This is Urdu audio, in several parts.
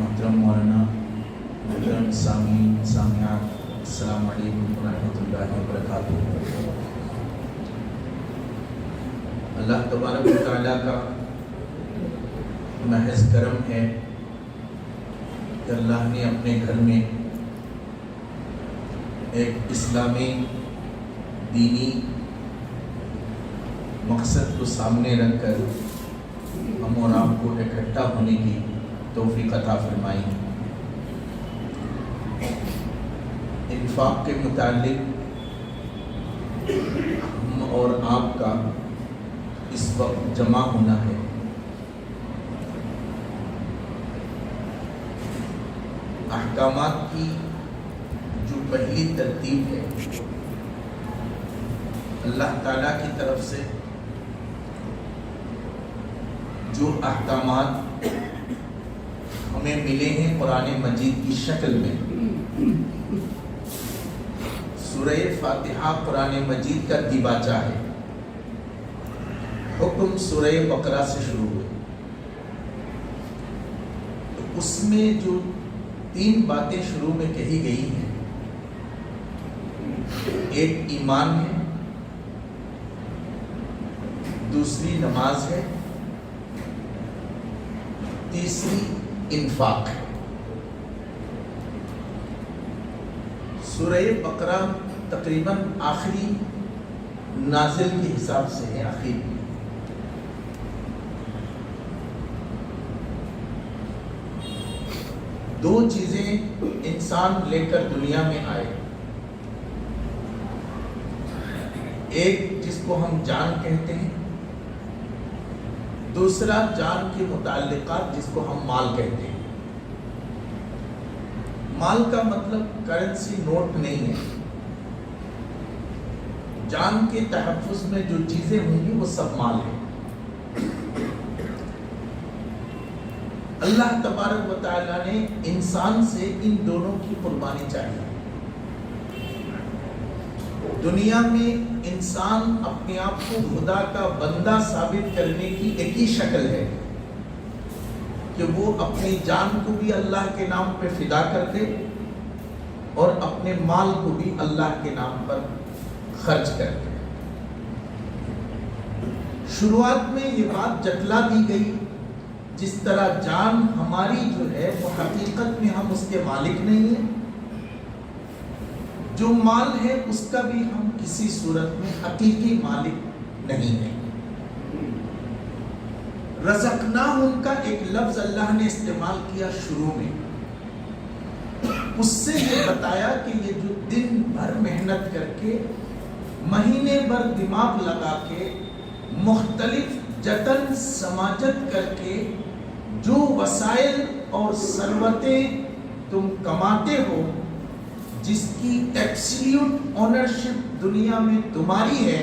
محترم مولانا، محترم سامعین سامعات، السلام علیکم ورحمۃ اللہ وبرکاتہ۔ اللہ تبارک و تعالیٰ کا محض کرم ہے کہ اللہ نے اپنے گھر میں ایک اسلامی دینی مقصد کو سامنے رکھ کر ہم اور آپ کو اکٹھا ہونے کی توفیق عطا فرمائی۔ انفاق کے متعلق ہم اور آپ کا اس وقت جمع ہونا ہے۔ احکامات کی جو پہلی ترتیب ہے اللہ تعالیٰ کی طرف سے جو احکامات ہمیں ملے ہیں قرآن مجید کی شکل میں، سورہ فاتحہ قرآن مجید کا دیباچہ ہے۔ حکم سورہ بقرہ سے شروع ہوئے، تو اس میں جو 3 باتیں شروع میں کہی گئی ہیں، ایک ایمان ہے، دوسری نماز ہے، تیسری انفاق ہے۔ سورہ بقرہ تقریباً آخری نازل کے حساب سے ہے، آخری۔ دو چیزیں انسان لے کر دنیا میں آئے، ایک جس کو ہم جان کہتے ہیں، دوسرا جان کے متعلقات جس کو ہم مال کہتے ہیں۔ مال کا مطلب کرنسی نوٹ نہیں ہے، جان کے تحفظ میں جو چیزیں ہوں گی وہ سب مال ہے۔ اللہ تبارک و تعالیٰ نے انسان سے ان دونوں کی قربانی چاہیے۔ دنیا میں انسان اپنے آپ کو خدا کا بندہ ثابت کرنے کی ایک ہی شکل ہے کہ وہ اپنی جان کو بھی اللہ کے نام پہ فدا کر دے اور اپنے مال کو بھی اللہ کے نام پر خرچ کر دے۔ شروعات میں یہ بات جتلا دی گئی، جس طرح جان ہماری جو ہے وہ حقیقت میں ہم اس کے مالک نہیں ہیں، جو مال ہے اس کا بھی ہم کسی صورت میں حقیقی مالک نہیں ہیں۔ رزقناہم کا ایک لفظ اللہ نے استعمال کیا شروع میں، اس سے یہ بتایا کہ یہ جو دن بھر محنت کر کے، مہینے بھر دماغ لگا کے، مختلف جتن سماجت کر کے جو وسائل اور ثروتیں تم کماتے ہو، جس کی ایبسلیوٹ اونرشپ دنیا میں تمہاری ہے،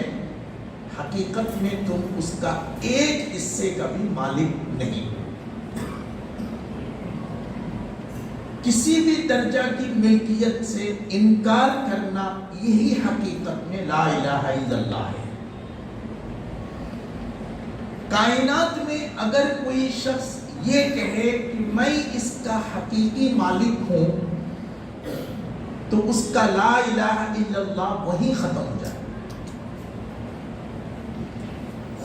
حقیقت میں تم اس کا ایک حصے کا بھی مالک نہیں۔ کسی بھی درجہ کی ملکیت سے انکار کرنا یہی حقیقت میں لا الہ الا اللہ ہے۔ کائنات میں اگر کوئی شخص یہ کہے کہ میں اس کا حقیقی مالک ہوں، تو اس کا لا الہ الا اللہ وہی ختم ہو جائے۔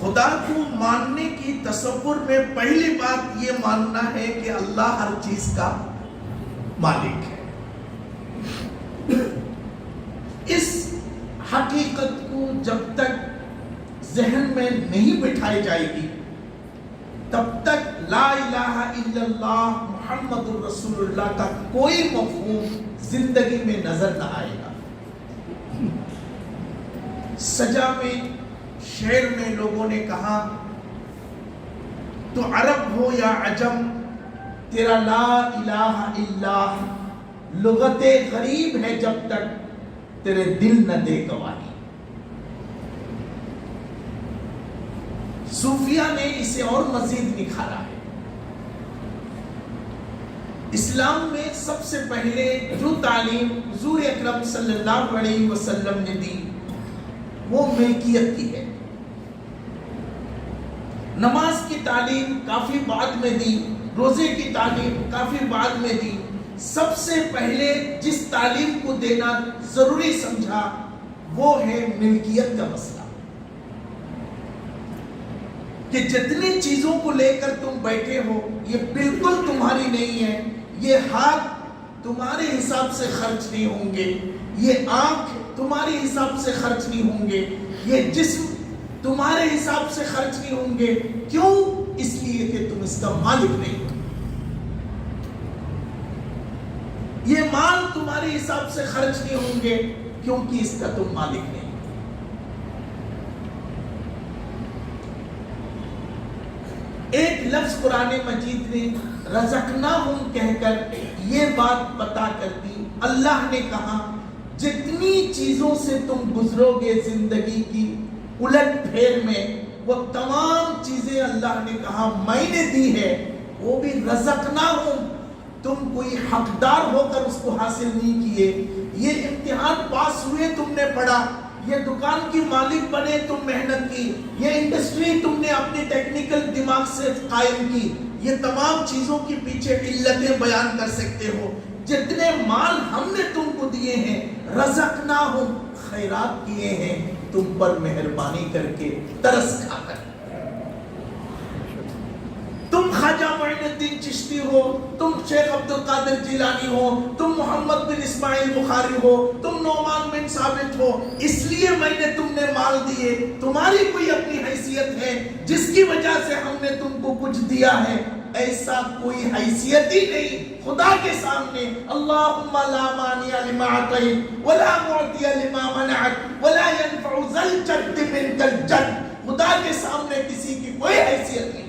خدا کو ماننے کی تصور میں پہلی بات یہ ماننا ہے کہ اللہ ہر چیز کا مالک ہے۔ اس حقیقت کو جب تک ذہن میں نہیں بٹھائی جائے گی، تب تک لا الہ الا اللہ محمد الرسول اللہ کا کوئی مفہوم زندگی میں نظر نہ آئے گا۔ سجا میں شعر میں لوگوں نے کہا، تو عرب ہو یا عجم تیرا لا الہ الا لغت غریب ہے جب تک تیرے دل نہ دے گواہی۔ صوفیہ نے اسے اور مزید نکھارا ہے۔ اسلام میں سب سے پہلے جو تعلیم حضور اکرم صلی اللہ علیہ وسلم نے دی وہ ملکیت کی ہے۔ نماز کی تعلیم کافی بعد میں دی، روزے کی تعلیم کافی بعد میں دی. سب سے پہلے جس تعلیم کو دینا ضروری سمجھا وہ ہے ملکیت کا مسئلہ، کہ جتنی چیزوں کو لے کر تم بیٹھے ہو یہ بالکل تمہاری نہیں ہے. یہ ہاتھ تمہارے حساب سے خرچ نہیں ہوں گے، یہ آنکھ تمہارے حساب سے خرچ نہیں ہوں گے، یہ جسم تمہارے حساب سے خرچ نہیں ہوں گے. کیوں؟ اس لیے کہ تم اس کا مالک نہیں ہو. یہ مال تمہارے حساب سے خرچ نہیں ہوں گے کیونکہ اس کا تم مالک نہیں. ایک لفظ قرآن مجید نے رزقناہم کہہ کر یہ بات بتا کر دی. اللہ نے کہا جتنی چیزوں سے تم گزرو گے زندگی کی الٹ پھیر میں، وہ تمام چیزیں اللہ نے کہا میں نے دی ہے، وہ بھی رزقناہم. تم کوئی حقدار ہو کر اس کو حاصل نہیں کیے. یہ امتحان پاس ہوئے تم نے پڑھا، یہ دکان کی مالک بنے تم محنت کی، یہ انڈسٹری تم نے اپنی ٹیکنیکل دماغ سے قائم کی. یہ تمام چیزوں کے پیچھے علتیں بیان کر سکتے ہو. جتنے مال ہم نے تم کو دیے ہیں رزقناہم، خیرات کیے ہیں تم پر مہربانی کر کے، ترس کھا کر. تم خواجہ معین الدین چشتی ہو، تم شیخ عبد القادر جیلانی ہو، تم محمد بن اسماعیل بخاری ہو، تم نعمان بن ثابت ہو، اس لیے میں نے تم نے مال دیے. تمہاری کوئی اپنی حیثیت ہے جس کی وجہ سے ہم نے تم کو کچھ دیا ہے؟ ایسا کوئی حیثیت ہی نہیں خدا کے سامنے. اللہم لا مانع لما اعطیت ولا معطی لما منعت ولا ينفع ذا الجد منک الجد. خدا کے سامنے کسی کی کوئی حیثیت نہیں.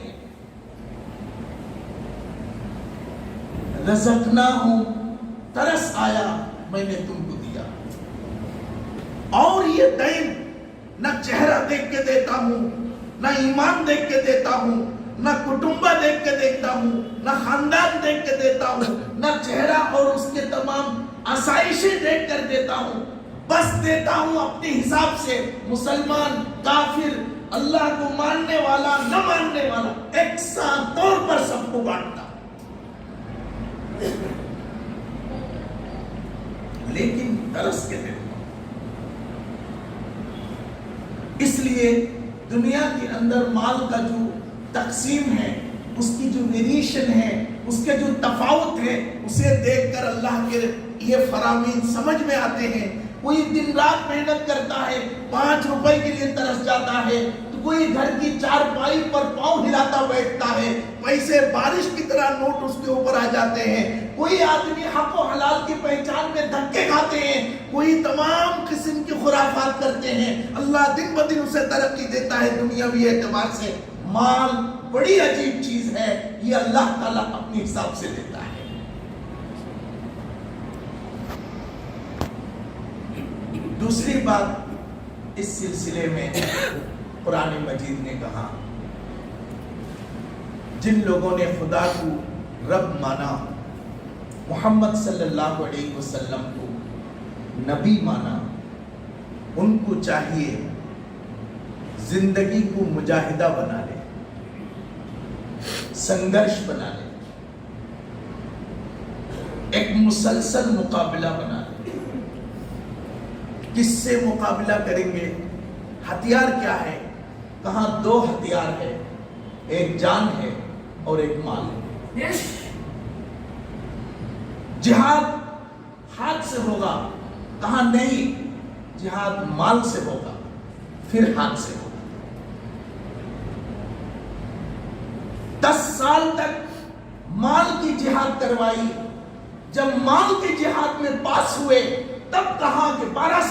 رزقناہم، ترس آیا میں نے تم کو دیا. اور یہ دین نہ چہرہ دیکھ کے دیتا ہوں، نہ ایمان دیکھ کے دیتا ہوں، نہ کٹنبہ دیکھ کے دیتا ہوں، نہ خاندان دیکھ کے دیتا ہوں، نہ چہرہ اور اس کے تمام آسائشیں دیکھ کر دیتا ہوں. بس دیتا ہوں اپنے حساب سے. مسلمان، کافر، اللہ کو ماننے والا، نہ ماننے والا، یکساں طور پر سب کو بانٹتا. لیکن ترس کے دیتا. اس لیے دنیا کے اندر مال کا جو تقسیم ہے، اس کی جو ویریشن ہے، اس کے جو تفاوت ہے، اسے دیکھ کر اللہ کے یہ فرامین سمجھ میں آتے ہیں. کوئی دن رات محنت کرتا ہے، 5 روپے کے لیے ترس جاتا ہے، تو کوئی گھر کی چارپائی پر پاؤں ہلاتا بیٹھتا ہے، پیسے بارش کی طرح نوٹ اس کے اوپر آ جاتے ہیں. کوئی آدمی حق و حلال کی پہچان میں دھکے کھاتے ہیں، کوئی تمام قسم کی خرافات کرتے ہیں. اللہ دن بدن اسے ترقی دیتا ہے دنیاوی اعتبار سے. مال بڑی عجیب چیز ہے، یہ اللہ تعالیٰ اپنے حساب سے دیتا ہے. دوسری بات اس سلسلے میں قرآن مجید نے کہا جن لوگوں نے خدا کو رب مانا، محمد صلی اللہ علیہ وسلم کو نبی مانا، ان کو چاہیے زندگی کو مجاہدہ بنا لے، سنگرش بنا لے، ایک مسلسل مقابلہ بنا لے. کس سے مقابلہ کریں گے؟ ہتھیار کیا ہے؟ کہاں 2 ہتھیار ہے، ایک جان ہے اور ایک مال ہے. جہاد ہاتھ سے ہوگا، کہاں نہیں، جہاد مال سے ہوگا، پھر ہاتھ سے ہوگا. 10 سال تک مال کی جہاد کروائی، جب مال کی جہاد میں پاس ہوئے تب کہا کہ 12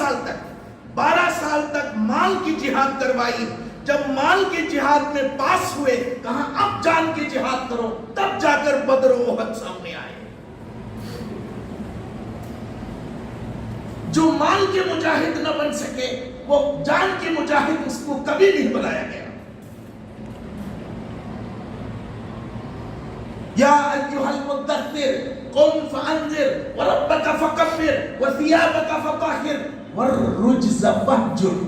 سال تک مال کی جہاد کروائی، جب مال کی جہاد میں پاس ہوئے کہا اب جان کی جہاد کرو، تب جا کر بدر و احد سامنے آئے. جو مال کے مجاہد نہ بن سکے وہ جان کے مجاہد اس کو کبھی نہیں بنایا گیا. یا ایھا المدثر قم فانذر وربک فکبر وثیابک فطہر والرجز فاہجر.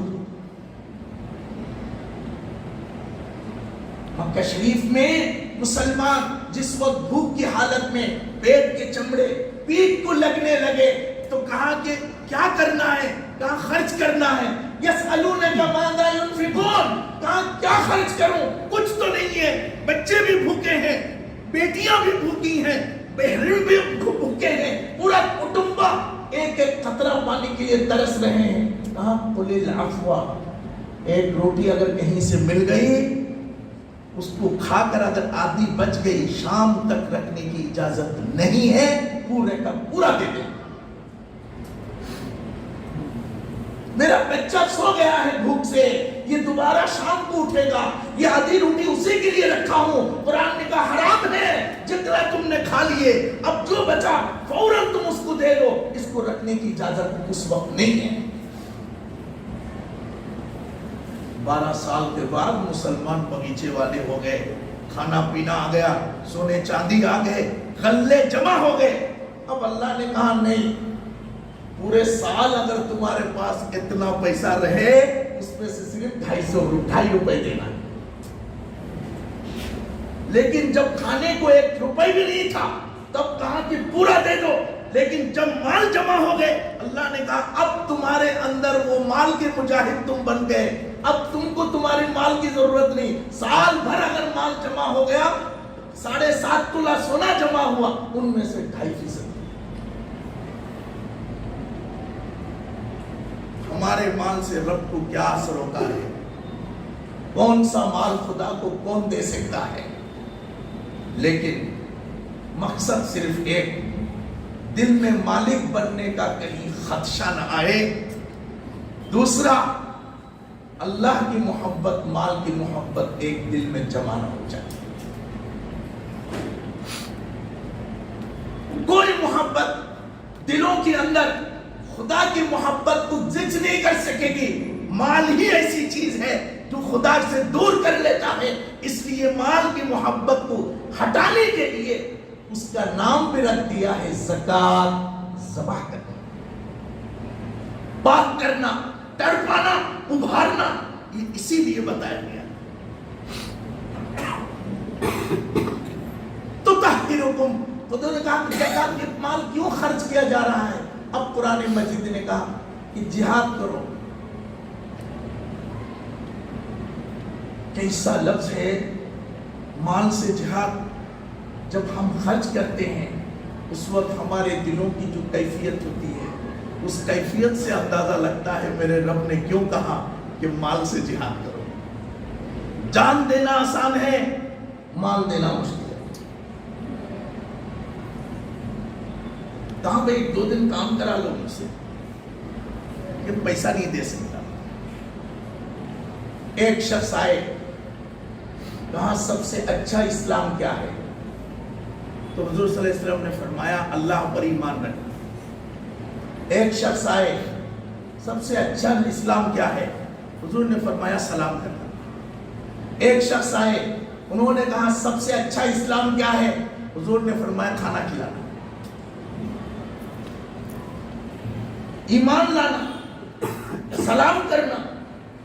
مکہ شریف میں مسلمان جس وقت بھوک کی حالت میں پیٹ کے چمڑے پیٹ کو لگنے لگے تو کہا کہ کیا کرنا ہے؟ کہا خرچ کرنا ہے. یسألونک ماذا ينفقون، کہا کیا خرچ کروں؟ کچھ تو نہیں ہے. بچے بھی بھوکے ہیں، بیٹیاں بھی بھوکی ہیں، بہن بھی بھوکے ہیں، پورا کٹنبہ ایک ایک قطرہ پانی کے لیے ترس رہے ہیں. کہا قل العفو، ایک روٹی اگر کہیں سے مل گئی اس کو کھا کر اگر آدھی بچ گئی شام تک رکھنے کی اجازت نہیں ہے، پورے کا پورا دے دیں. میرا بچہ سو گیا ہے بھوک سے، یہ دوبارہ شام کو اٹھے گا، یہ آدھی روٹی اسی کے لیے رکھا ہوں. قرآن نے کہا حرام ہے جتنا تم نے کھا لیے، اب جو بچا فوراً تم اس کو دے دو. اس کو رکھنے کی اجازت اس وقت نہیں ہے. 12 سال کے بعد مسلمان بغیچے والے ہو گئے، کھانا پینا آ گیا، سونے چاندی آ گئے، غلے جمع ہو گئے. اب اللہ نے کہا نہیں، پورے سال اگر تمہارے پاس اتنا پیسہ رہے اس میں سے صرف 250 روپے دینا. لیکن جب کھانے کو 1 روپے بھی نہیں تھا تب کہا کہ پورا دے دو. لیکن جب مال جمع ہو گئے اللہ نے کہا اب تمہارے اندر وہ مال کے مجاہد تم بن گئے، اب تم کو تمہارے مال کی ضرورت نہیں. سال بھر اگر مال جمع ہو گیا، 7.5 تولہ سونا جمع ہوا، ان میں سے 2.5% ہمارے مال سے رب کو کیا اثر ہوتا ہے؟ کون سا مال خدا کو کون دے سکتا ہے؟ لیکن مقصد صرف ایک، دل میں مالک بننے کا کہیں خدشہ نہ آئے. دوسرا، اللہ کی محبت، مال کی محبت ایک دل میں جمع نہ ہو جائے. کوئی محبت دلوں کے اندر خدا کی محبت کو زچ نہیں کر سکے گی. مال ہی ایسی چیز ہے جو خدا سے دور کر لیتا ہے. اس لیے مال کی محبت کو ہٹانے کے لیے اس کا نام بھی رکھ دیا ہے زکات، ذبح کرنا، پاک کرنا، تڑپانا، ابھارنا. یہ اسی لیے بتایا گیا. تو تحقیرکم، خدا نے کہا کہ زکات کے مال کیوں خرچ کیا جا رہا ہے؟ اب قرآن مجید نے کہا کہ جہاد کرو. کیسا لفظ ہے مال سے جہاد. جب ہم خرچ کرتے ہیں اس وقت ہمارے دلوں کی جو کیفیت ہوتی ہے اس کیفیت سے اندازہ لگتا ہے میرے رب نے کیوں کہا کہ مال سے جہاد کرو. جان دینا آسان ہے، مال دینا مشکل ہے. کہاں بھائی 2 دن کام کرا لو مجھ سے، کہ پیسہ نہیں دے سکتا. ایک شخص آئے، کہا سب سے اچھا اسلام کیا ہے؟ تو حضور صلی اللہ علیہ وسلم نے فرمایا اللہ پر ایمان رکھنا. ایک شخص آئے، سب سے اچھا اسلام کیا ہے؟ حضور نے فرمایا سلام کرنا. ایک شخص آئے، انہوں نے کہا سب سے اچھا اسلام کیا ہے؟ حضور نے فرمایا کھانا کھلانا، ایمان لانا، سلام کرنا،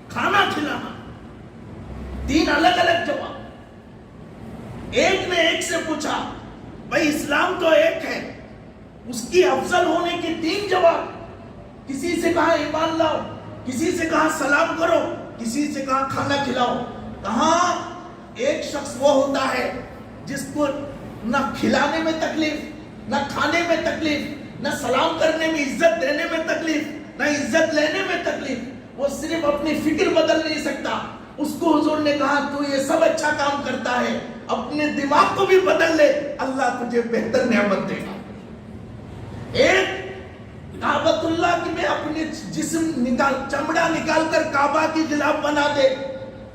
کھانا کھلانا. 3 الگ الگ جواب. ایک نے ایک سے پوچھا بھائی اسلام تو ایک ہے، اس کی افضل ہونے کے 3 جواب. کسی سے کہا ایمان لاؤ، کسی سے کہا سلام کرو، کسی سے کہا کھانا کھلاؤ. کہاں ایک شخص وہ ہوتا ہے جس کو نہ کھلانے میں تکلیف، نہ کھانے میں تکلیف، نہ سلام کرنے میں، عزت دینے میں تکلیف، نہ عزت لینے میں تکلیف. وہ صرف اپنی فکر بدل نہیں سکتا. اس کو حضور نے کہا تو یہ سب اچھا کام کرتا ہے، اپنے دماغ کو بھی بدل لے، اللہ تجھے بہتر نعمت دے گا. ایک کعبۃ اللہ کی میں اپنے جسم چمڑا نکال کر کعبہ کی غلاف بنا دے،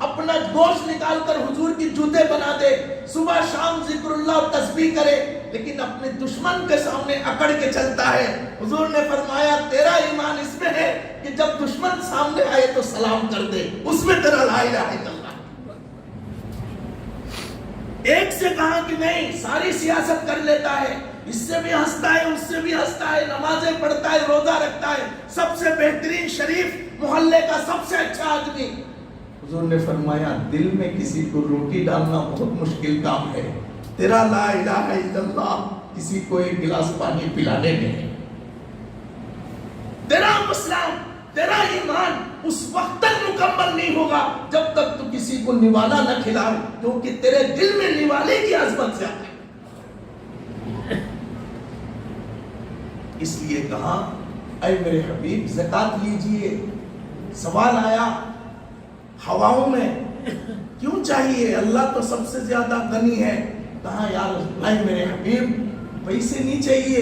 اپنا گوشت نکال کر حضور کی جوتے بنا دے، صبح شام ذکر اللہ اور تسبیح کرے، لیکن اپنے دشمن کے سامنے اکڑ کے چلتا ہے. حضور نے فرمایا تیرا ایمان اس میں ہے کہ جب دشمن سامنے آئے تو سلام کر دے، اس میں تیرا لا الہ الا اللہ. ایک سے کہا کہ نہیں ساری سیاست کر لیتا ہے، اس سے بھی ہنستا ہے، اس سے بھی ہنستا ہے، نمازیں پڑھتا ہے، روزہ رکھتا ہے، سب سے بہترین شریف، محلے کا سب سے اچھا آدمی. حضور نے فرمایا دل میں کسی کو روٹی ڈالنا بہت مشکل کام ہے، تیرا لا الہ الا اللہ کسی کو ایک گلاس پانی پلانے میں، تیرا اسلام، تیرا ایمان اس وقت تک مکمل نہیں ہوگا جب تک تو کسی کو نوالا نہ کھلائے، کیونکہ تیرے دل میں نوالے کی عظمت زیادہ ہے۔ اس لیے کہا اے میرے حبیب زکات لیجئے۔ سوال آیا ہواؤں میں کیوں چاہیے، اللہ تو سب سے زیادہ غنی ہے۔ کہا یا رسول اللہ، میرے حبیب پیسے نہیں چاہیے،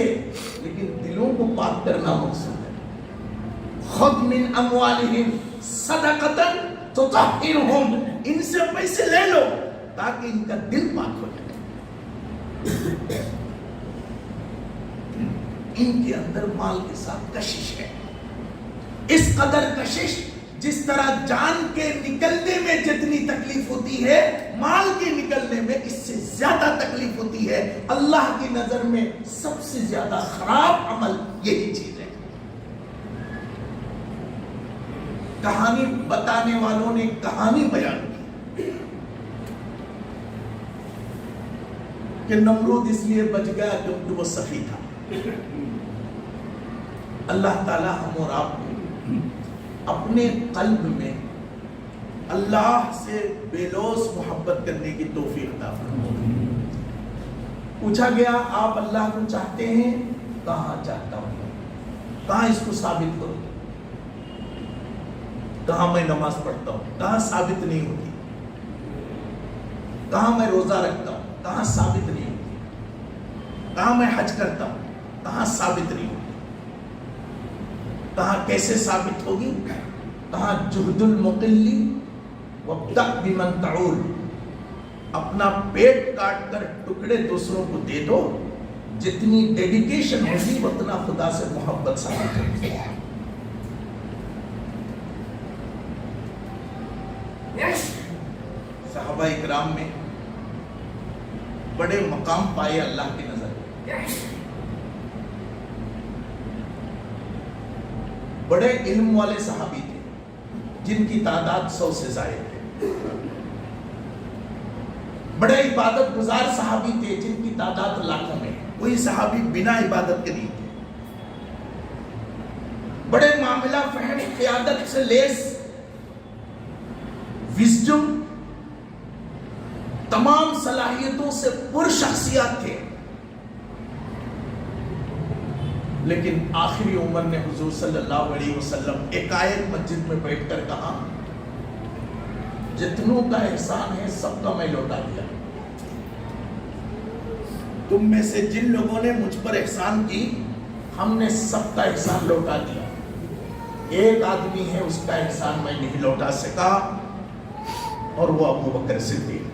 لیکن دلوں کو پاک کرنا مقصود ہے۔ خذ من اموالہم صدقۃ تطہرہم، ان سے پیسے لے لو تاکہ ان کا دل پاک ہو جائے۔ ان کے اندر مال کے ساتھ کشش ہے، اس قدر کشش جس طرح جان کے نکلنے میں جتنی تکلیف ہوتی ہے، مال کے نکلنے میں اس سے زیادہ تکلیف ہوتی ہے۔ اللہ کی نظر میں سب سے زیادہ خراب عمل یہی چیز ہے۔ کہانی بتانے والوں نے کہانی بیان کی کہ نمرود اس لیے بچ گیا کیونکہ وہ سخی تھا۔ اللہ تعالی ہم اور آپ کو اپنے قلب میں اللہ سے بے لوث محبت کرنے کی توفیق عطا فرمائے۔ پوچھا گیا آپ اللہ کو چاہتے ہیں؟ کہاں چاہتا ہوں، کہاں اس کو ثابت کرو، کہاں میں نماز پڑھتا ہوں، کہاں ثابت نہیں ہوتی، کہاں میں روزہ رکھتا ہوں، کہاں ثابت نہیں ہوتی، کہاں میں حج کرتا ہوں، کہاں ثابت نہیں ہوتی، کہاں کیسے ثابت ہوگی، کہاں جہد المقلی وابدأ بمن تعول، اپنا پیٹ کاٹ کر ٹکڑے دوسروں کو دے دو، جتنی ڈیڈیکیشن ہوگی اتنا خدا سے محبت ثابت ہوگی۔ صحابہ اکرام میں بڑے مقام پائے اللہ کی نظر میں، بڑے علم والے صحابی تھے جن کی تعداد 100 سے زائد ہے، بڑے عبادت گزار صحابی تھے جن کی تعداد لاکھوں میں، کوئی صحابی بنا عبادت کے نہیں تھے، بڑے معاملہ فہم قیادت سے لیس وزڈم تمام صلاحیتوں سے پر شخصیات تھے، لیکن آخری عمر نے حضور صلی اللہ علیہ وسلم ایک مسجد میں بیٹھ کر کہا جتنوں کا احسان ہے سب کا میں لوٹا دیا، تم میں سے جن لوگوں نے مجھ پر احسان کی ہم نے سب کا احسان لوٹا دیا، ایک آدمی ہے اس کا احسان میں نہیں لوٹا سکا اور وہ ابو بکر صدیق۔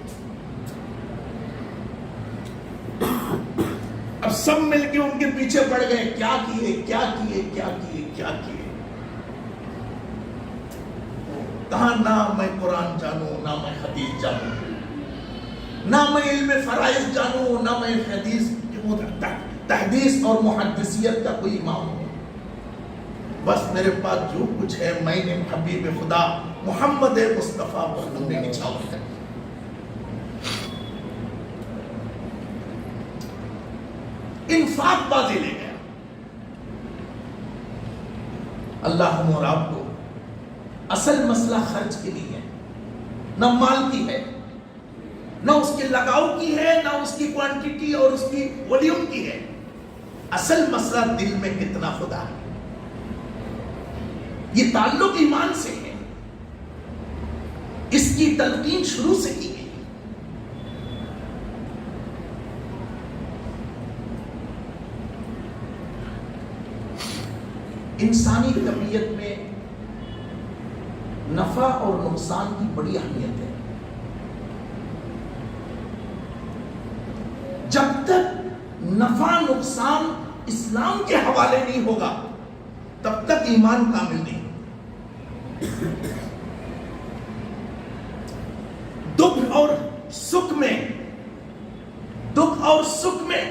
اب سب مل کے ان کے پیچھے پڑ گئے، کیا کیے کیا کیے کیا کیے کیا کیے، کہا نہ میں قرآن جانوں نہ میں حدیث جانوں، نہ میں علم فرائض جانوں نہ میں حدیث تحدیث اور محدثیت کا کوئی امام ہوں، بس میرے پاس جو کچھ ہے میں نے حبیب خدا محمد مصطفیٰ پر ہم نے نچھاور کر انفاق بازی لے گیا۔ اللہ ہم اور آپ کو اصل مسئلہ خرچ کی نہیں ہے، نہ مال کی ہے، نہ اس کے لگاؤ کی ہے، نہ اس کی کوانٹیٹی اور اس کی ولیوم کی ہے، اصل مسئلہ دل میں کتنا خدا ہے۔ یہ تعلق ایمان سے ہے، اس کی تلقین شروع سے کی گئی۔ انسانی طبیعت میں نفع اور نقصان کی بڑی اہمیت ہے۔ جب تک نفع نقصان اسلام کے حوالے نہیں ہوگا تب تک ایمان کامل نہیں۔ دکھ اور سکھ میں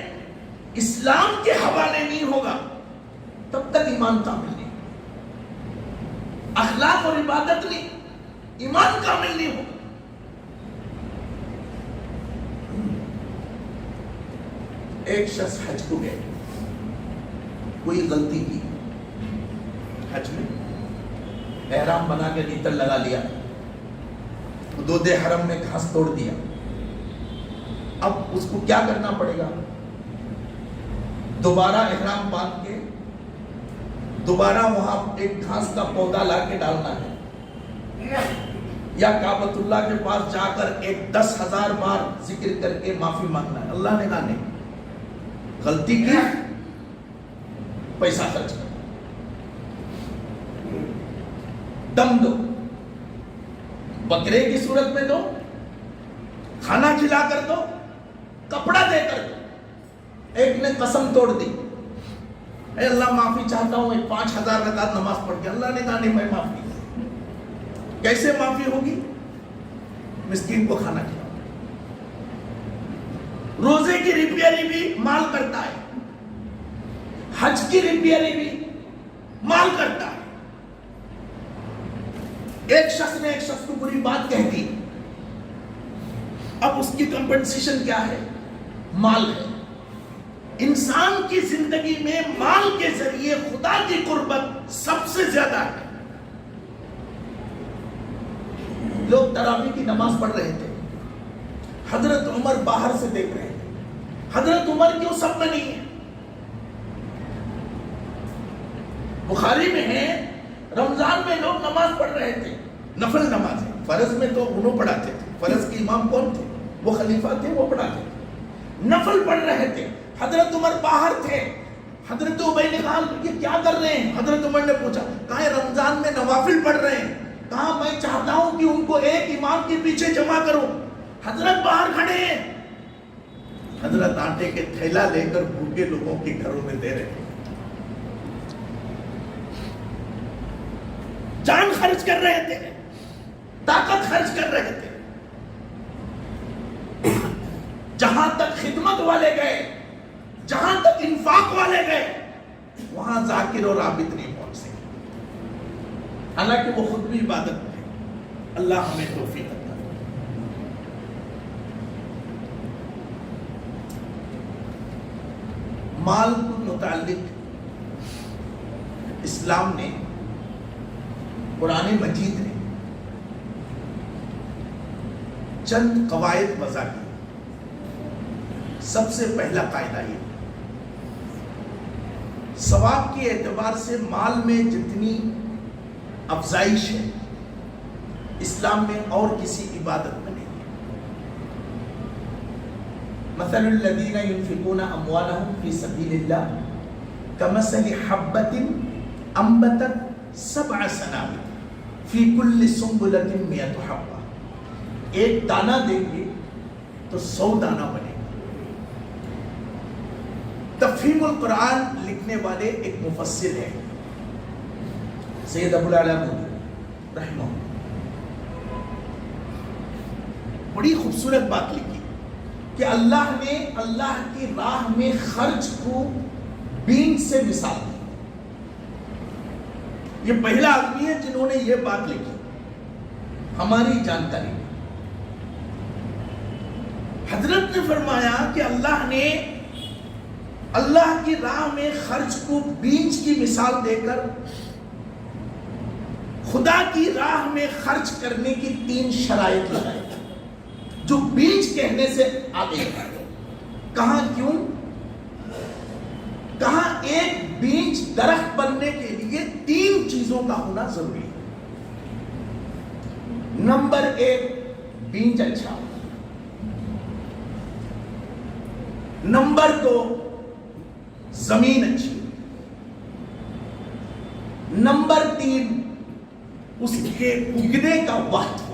اسلام کے حوالے نہیں ہوگا تب تک ایمان کامل نہیں، اخلاق اور عبادت نہیں، ایمان کامل نہیں ہوگا۔ ایک شخص حج کو گئے, کوئی غلطی کی حج میں, احرام بنا کے نیتر لگا لیا, حدود حرم میں گھاس توڑ دیا. اب اس کو کیا کرنا پڑے گا؟ دوبارہ احرام باندھ کے دوبارہ وہاں ایک گھاس کا پودا لا کے ڈالنا ہے, یا کعبۃ اللہ کے پاس جا کر ایک 10,000 بار ذکر کر کے معافی مانگنا ہے. اللہ نے کہا نہیں, غلطی کی پیسہ خرچ کر, دم دو, بکرے کی صورت میں دو, کھانا کھلا کر دو, کپڑا دے کر دو. ایک نے قسم توڑ دی, اے اللہ معافی چاہتا ہوں, ایک 5,000 رکعت نماز پڑھ کے. اللہ نے کہا نہیں, میں معافی. کیسے معافی ہوگی؟ مسکین کو کھانا کھلاؤ. روزے کی ریپیئری بھی مال کرتا ہے, حج کی ریپیئری بھی مال کرتا ہے. ایک شخص نے ایک شخص کو بری بات کہہ دی, اب اس کی کمپنسیشن کیا ہے؟ مال ہے. انسان کی زندگی میں مال کے ذریعے خدا کی قربت سب سے زیادہ ہے. لوگ تراویح کی نماز پڑھ رہے تھے, حضرت عمر باہر سے دیکھ رہے تھے. حضرت عمر کیوں سب میں نہیں ہے؟ بخاری میں ہے, رمضان میں لوگ نماز پڑھ رہے تھے, نفل نماز ہے. فرض میں تو انہوں پڑھاتے تھے, فرض کے امام کون تھے؟ وہ خلیفہ تھے, وہ پڑھاتے تھے. نفل پڑھ رہے تھے, حضرت عمر باہر تھے. حضرت ابی نے کہا یہ کیا کر رہے ہیں؟ حضرت عمر نے پوچھا, کہا رمضان میں نوافل پڑھ رہے ہیں. کہا میں چاہتا ہوں کہ ان کو ایک امام کے پیچھے جمع کرو. حضرت باہر کھڑے ہیں, حضرت آٹے کے تھیلا لے کر بھوکے لوگوں کے گھروں میں دے رہے ہیں. جان خرچ کر رہے تھے, طاقت خرچ کر رہے تھے. جہاں تک خدمت والے گئے, جہاں تک انفاق والے گئے, وہاں ذاکر اور عابد نہیں پہنچ سکے. حالانکہ وہ خود بھی عبادت ہے. اللہ ہمیں توفیق عطا کرے. مال کو متعلق اسلام نے, قرآن مجید نے چند قواعد وضع کی. سب سے پہلا قاعدہ یہ, ثواب کے اعتبار سے مال میں جتنی افزائش ہے اسلام میں اور کسی عبادت میں نہیں ہے. مثل الذین ينفقون اموالهم فی سبیل اللہ کمثل حبۃ انبتت 7 سنابل فی کل سنبلۃ 100 حبۃ. ایک دانہ دیں گے تو 100 دانہ بنے گا. تفہیم القرآن لکھنے والے ایک مفسر ہیں, سید ابو العلا رحمہ اللہ. بڑی خوبصورت بات لکھی کہ اللہ نے اللہ کی راہ میں خرچ کو بیج سے مثال دی. یہ پہلا آدمی ہے جنہوں نے یہ بات لکھی ہماری جانکاری میں. حضرت نے فرمایا کہ اللہ نے اللہ کی راہ میں خرچ کو بیج کی مثال دے کر خدا کی راہ میں خرچ کرنے کی 3 شرائط لگائی جو بیج کہنے سے آگے ہے. کہاں کیوں؟ کہاں ایک بیج درخت بننے کے لیے 3 چیزوں کا ہونا ضروری ہے. نمبر 1 بیج اچھا ہو. نمبر 2 زمین اچھی. نمبر 3 اس کے اگنے کا وقت.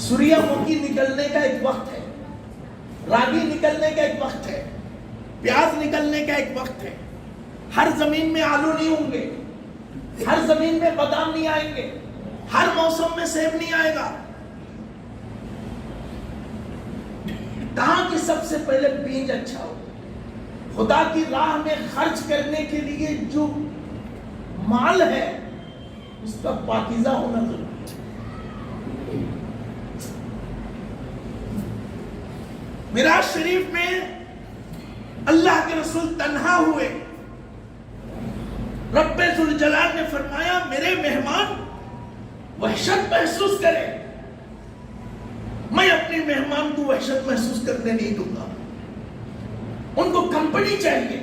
سوریا مکھی نکلنے کا ایک وقت ہے, راگی نکلنے کا ایک وقت ہے, پیاز نکلنے کا ایک وقت ہے. ہر زمین میں آلو نہیں ہوں گے, ہر زمین میں بادام نہیں آئیں گے, ہر موسم میں سیب نہیں آئے گا. کہاں کہ سب سے پہلے بیج اچھا ہو. خدا کی راہ میں خرچ کرنے کے لیے جو مال ہے اس کا پاکیزہ ہونا ضروری ہے. معراج شریف میں اللہ کے رسول تنہا ہوئے. رب ذوالجلال نے فرمایا میرے مہمان وحشت محسوس کرے، میں اپنے مہمان کو وحشت محسوس کرنے نہیں دوں گا. ان کو کمپنی چاہیے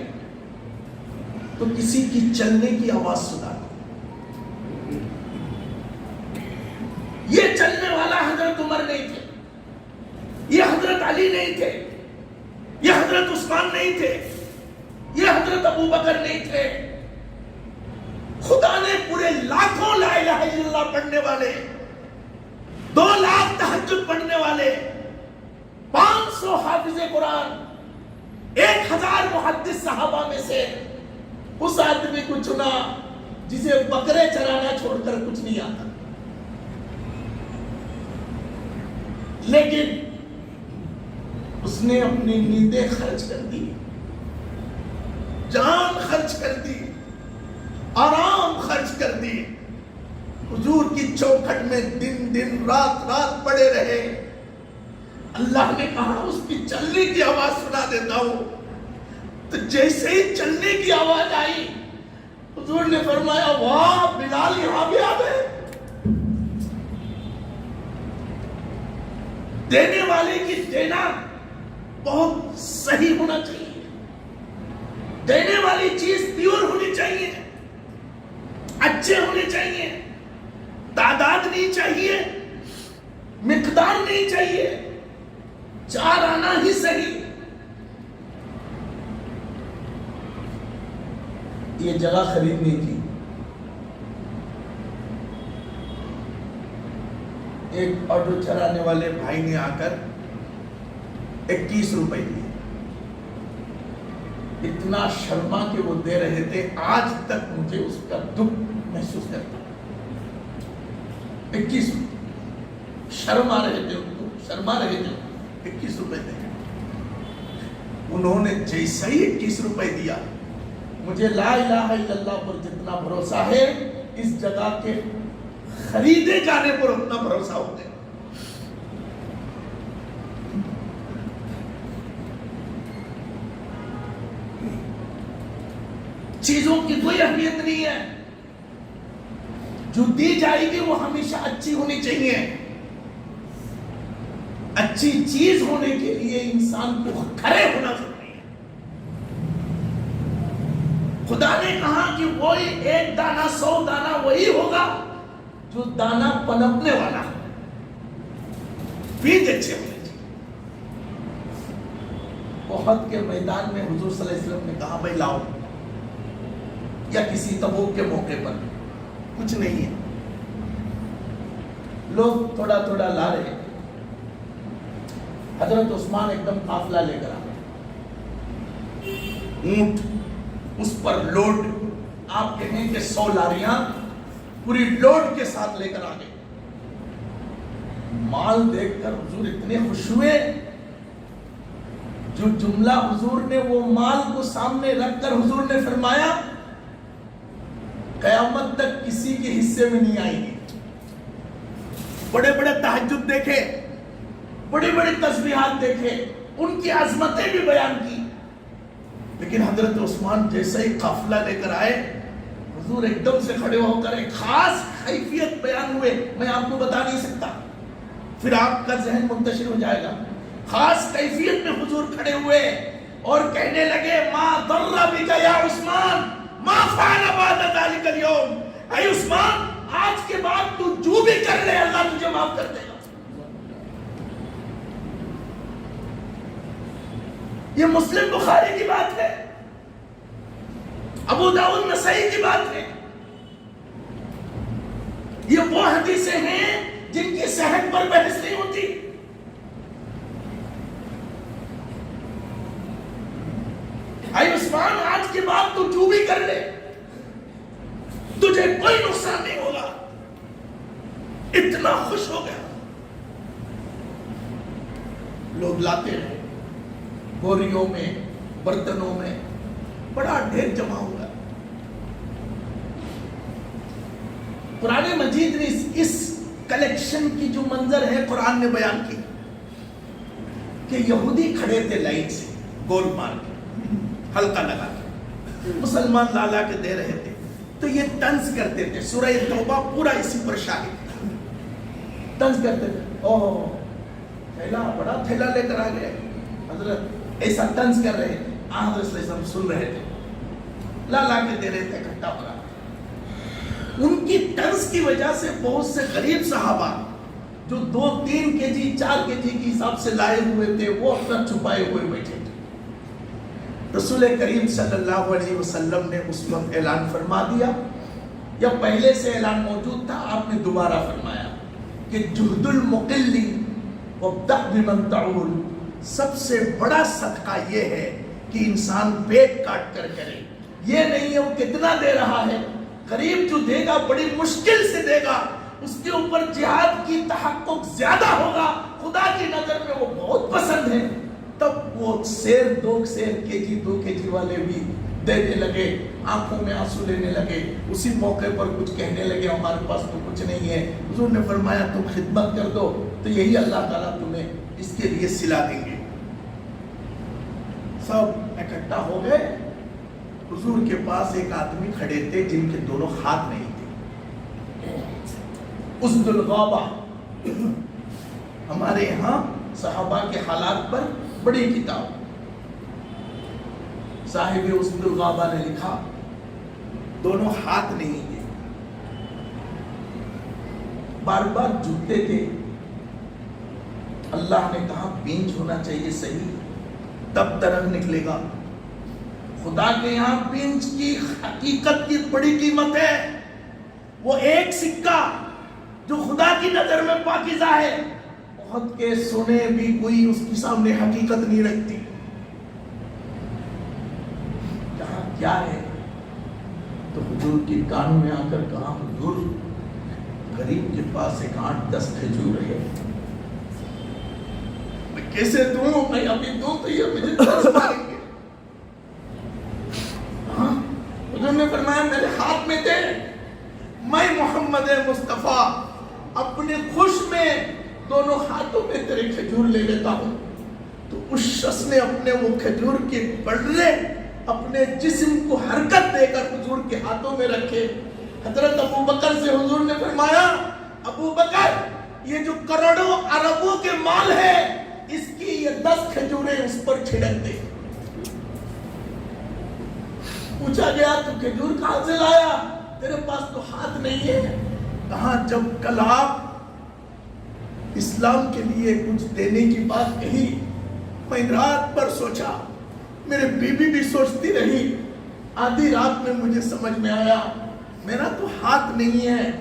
تو کسی کی چلنے کی آواز سنا دو. یہ چلنے والا حضرت عمر نہیں تھے، یہ حضرت علی نہیں تھے، یہ حضرت عثمان نہیں تھے، یہ حضرت ابو بکر نہیں تھے. خدا نے پورے لاکھوں لا الہ الا اللہ پڑھنے والے، 2 لاکھ تہجد پڑھنے والے، 500 حافظ قرآن، 1000 محدث صحابہ میں سے اس آدمی کو چنا جسے بکرے چرانا چھوڑ کر کچھ نہیں آتا. لیکن اس نے اپنی نیندیں خرچ کر دی، جان خرچ کر دی، آرام خرچ کر دی. حضور کی چوکھٹ میں دن دن رات رات پڑے رہے. اللہ نے کہا اس کی چلنے کی آواز سنا دیتا ہوں. تو جیسے ہی چلنے کی آواز آئی حضور نے فرمایا واہ بلال یہاں بھی آ گئے. دینے والے کی دینا بہت صحیح ہونا چاہیے. دینے والی چیز پیور ہونی چاہیے، اچھے ہونے چاہیے، تعداد نہیں چاہیے، مقدار نہیں چاہیے، 4 آنا ہی صحیح. یہ جگہ خریدنی تھی. ایک آٹو چلانے والے بھائی نے آ کر 21 روپے دیے. اتنا شرما کہ وہ دے رہے تھے، آج تک مجھے اس کا دکھ محسوس کرتا. 21 روپے شرما رہے تھے، شرما رہے تھے. 21 روپے دے. انہوں نے جیسا ہی 21 روپے دیا، مجھے لا الہ الا اللہ پر جتنا بھروسہ ہے اس جگہ کے خریدے جانے پر اتنا بھروسہ ہو گیا. چیزوں کی کوئی اہمیت نہیں ہے، جو دی جائے گی وہ ہمیشہ اچھی ہونی چاہیے. اچھی چیز ہونے کے لیے انسان کو کھڑے ہونا ضروری ہے. خدا نے کہا کہ وہی 1 دانہ 100 دانہ وہی ہوگا جو دانہ پنپنے والا ہے. بیج اچھے ہونے چاہیے. احد کے میدان میں حضور صلی اللہ علیہ وسلم نے کہا بھائی لاؤ، یا کسی تبوک کے موقع پر کچھ نہیں ہے، لوگ تھوڑا تھوڑا لا رہے. حضرت عثمان ایک دم قافلہ لے کر آ گئے. اونٹ اس پر لوڈ، آپ کہیں کہ 100 لاریاں پوری لوڈ کے ساتھ لے کر آ گئے. مال دیکھ کر حضور اتنے خوش ہوئے. جو جملہ حضور نے وہ مال کو سامنے رکھ کر حضور نے فرمایا قیامت تک کسی کے حصے میں نہیں آئیں گے. بڑے بڑے تہجد دیکھے، بڑی بڑی تسبیحات دیکھے، ان کی عظمتیں بھی بیان کی، لیکن حضرت عثمان جیسے ہی قافلہ لے کر آئے حضور ایک دم سے کھڑے ہو کر ایک خاص کیفیت بیان ہوئے. میں آپ کو بتا نہیں سکتا، پھر آپ کا ذہن منتشر ہو جائے گا. خاص کیفیت میں حضور کھڑے ہوئے اور کہنے لگے ما ضر بک یا عثمان ما فعل بعد ذلك اليوم. اے عثمان، آج کے بعد تو جو بھی کر لے اللہ تجھے معاف کر دے گا. یہ مسلم بخاری کی بات ہے، ابو داؤد نسائی کی بات ہے. یہ وہ حدیثیں ہیں جن کی صحت پر بحث نہیں ہوتی. اے عثمان، آج کے بعد تو جو بھی کر لے تجھے کوئی نقصان نہیں ہوگا. اتنا خوش ہو گیا. لوگ لاتے رہے، بوریوں میں، برتنوں میں بڑا ڈھیر جمع ہوا. قرآن مجید نے اس کلیکشن کی جو منظر ہے قرآن نے بیان کی کہ یہودی کھڑے تھے لائن سے گول مار کے. حلقہ لگا کے مسلمان لالا کے دے رہے تھے تو یہ طنز کرتے تھے. سورہ توبہ پورا اسی پر شاہد ہے. طنز کرتے تھے, اوہ تھیلا, بڑا تھیلا لے کر آ گئے حضرت, ایسا طنز کر رہے تھے. حضرت صلی اللہ علیہ وسلم سن رہے تھے, لا کے دے رہے تھے اکٹھا ہو رہا. ان کی طنز کی وجہ سے بہت سے غریب صحابہ جو 2-3 kg 4 kg کی حساب سے لائے ہوئے تھے وہ اپنا چھپائے ہوئے بیٹھے تھے. رسول کریم صلی اللہ علیہ وسلم نے اس وقت اعلان فرما دیا, یا پہلے سے اعلان موجود تھا, آپ نے دوبارہ فرمایا کہ جہد المقل وابدأ بمن تعول, سب سے بڑا صدقہ یہ ہے کہ انسان پیٹ کاٹ کر کرے. یہ نہیں ہے وہ کتنا دے رہا ہے, غریب جو دے گا بڑی مشکل سے دے گا, اس کے اوپر جہاد کی تحقق زیادہ ہوگا, خدا کی نظر میں وہ بہت پسند ہے. تب وہ سیر 2 kg 2 kg والے بھی دینے لگے, آنکھوں میں آنسو لینے لگے. اسی موقع پر کچھ کہنے لگے ہمارے پاس تو کچھ نہیں ہے. حضور نے فرمایا تم خدمت کر دو تو یہی اللہ تعالیٰ تمہیں اس کے لیے صلہ دیں گے. سب اکٹھا ہو گئے. حضور کے پاس ایک آدمی کھڑے تھے جن کے دونوں ہاتھ نہیں تھے, اسد الغابہ. ہمارے یہاں صحابہ کے حالات پر بڑی کتاب صاحب اسد الغابہ نے لکھا, دونوں ہاتھ نہیں تھے, بار بار جھکتے تھے. اللہ نے کہا پینچ ہونا چاہیے صحیح, تب درخت نکلے گا. خدا کے یہاں پینچ کی حقیقت کی بڑی قیمت ہے. وہ ایک سکہ جو خدا کی نظر میں پاکیزہ ہے, بہت کے سونے بھی کوئی اس کے سامنے حقیقت نہیں رکھتی. کہا کیا ہے, تو حضور کی کان میں آ کر کہا حضور غریب کے پاس ایک 8-10 کھجور ہے, میں کیسے دوں, میں ابھی دوں تو یہ مجھے ترس ماریں گے. حضور نے فرمایا میرے ہاتھ میں دے, میں محمد مصطفیٰ اپنے خوش میں دونوں ہاتھوں میں تیرے کھجور لے لیتا ہوں. تو اس شخص نے اپنے وہ کھجور کے پڑھے اپنے جسم کو حرکت دے کر حضور کے ہاتھوں میں رکھے. حضرت ابو بکر سے حضور نے فرمایا ابو بکر یہ جو کروڑوں اربوں کے مال ہے اس کی یہ 10 کھجوریں اس پر چھڑک دے. پوچھا گیا تو کھجور کہاں سے لایا, تیرے پاس تو ہاتھ نہیں ہے. کہاں جب کل آپ اسلام کے لیے کچھ دینے کی بات کہی, میں رات پر سوچا, میرے بیوی بھی سوچتی رہی, آدھی رات میں مجھے سمجھ میں آیا میرا تو ہاتھ نہیں ہے,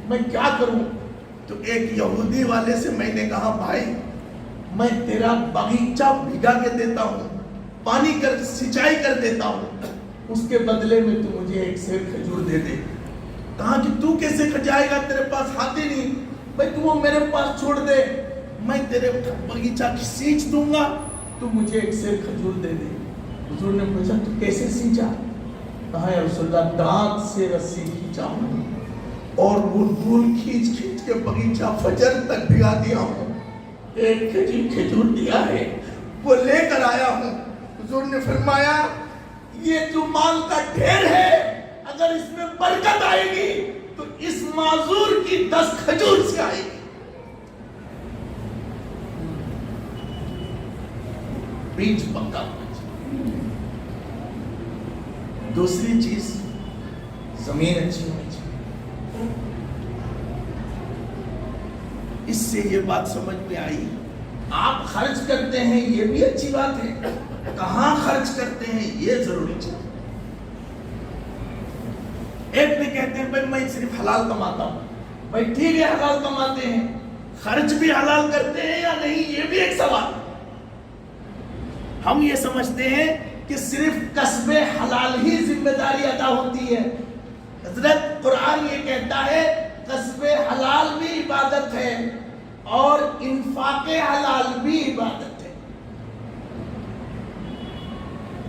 میں کیا کروں. تو ایک یہودی والے سے میں نے کہا بھائی میں تیرا باغیچہ بھگا کے دیتا ہوں, پانی کر سینچائی کر دیتا ہوں, اس کے بدلے میں تو مجھے 1 سیر کھجور دے دے. کہا کہ تو کیسے کھجائے گا, تیرے پاس ہاتھ ہی نہیں. بھائی تو وہ میرے پاس چھوڑ دے, میں تیرے باغیچہ کی سینچ دوں گا, تو مجھے 1 سیر کھجور دے دے. حضور نے پوچھا تو کیسے سینچا؟ کہا یا رسول اللہ دانت سے رسی کھینچا ہوں اور وہ دھول کھینچ کے باغیچہ فجر تک بھگا دیا ہوں, 1 kg کھجور دیا ہے وہ لے کر آیا ہوں. حضور نے فرمایا یہ جو مال کا ڈھیر ہے اگر اس میں برکت آئے گی تو اس معذور کی 10 کھجور سے آئے گی. بیج پکا. دوسری چیز زمین اچھی ہونی چاہیے. اس سے یہ بات سمجھ میں آئی, آپ خرچ کرتے ہیں یہ بھی اچھی بات ہے, کہاں خرچ کرتے ہیں یہ ضروری چیز. ایک بھی کہتے ہیں بھائی میں صرف حلال کماتا ہوں, بھائی ٹھیک ہے حلال کماتے ہیں, خرچ بھی حلال کرتے ہیں یا نہیں یہ بھی ایک سوال. ہم یہ سمجھتے ہیں کہ صرف کسب حلال ہی ذمہ داری ادا ہوتی ہے. حضرت قرآن یہ کہتا ہے کسب حلال بھی عبادت ہے اور انفاق حلال بھی عبادت ہے.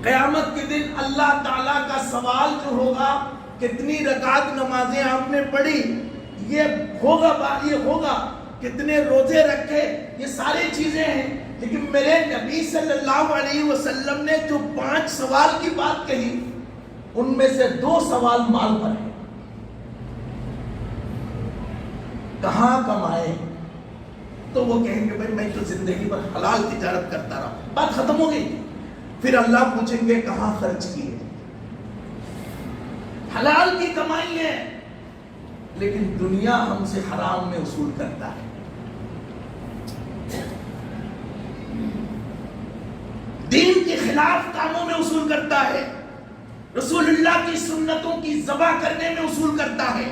قیامت کے دن اللہ تعالیٰ کا سوال جو ہوگا کتنی رکعت نمازیں آپ نے پڑھی, یہ ہوگا کتنے روزے رکھے, یہ ساری چیزیں ہیں. لیکن میرے نبی صلی اللہ علیہ وسلم نے جو 5 سوال کی بات کہی ان میں سے 2 سوال مال پر ہیں. کہاں کمائے؟ تو وہ کہیں گے بھائی میں تو زندگی پر حلال تجارت کرتا رہا. بات ختم ہو گئی. پھر اللہ پوچھیں گے کہاں خرچ کیے؟ حلال کی کمائی ہے لیکن دنیا ہم سے حرام میں وصول کرتا ہے. دین کے خلاف کاموں میں وصول کرتا ہے. رسول اللہ کی سنتوں کی ذبح کرنے میں وصول کرتا ہے.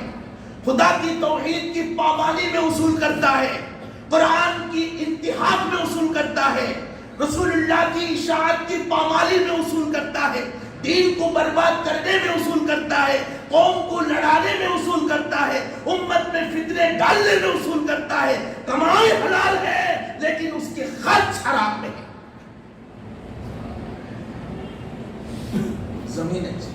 خدا کی توحید کی پابندی میں وصول کرتا ہے. قرآن کی انتہاک میں وصول کرتا ہے. رسول اللہ کی اشاعت کی پامالی میں وصول کرتا ہے. دین کو برباد کرنے میں وصول کرتا ہے. قوم کو لڑانے میں وصول کرتا ہے. امت میں فتنے ڈالنے میں وصول کرتا ہے. کمائی حلال ہے لیکن اس کے خرچ حرام میں ہے. زمین اچھی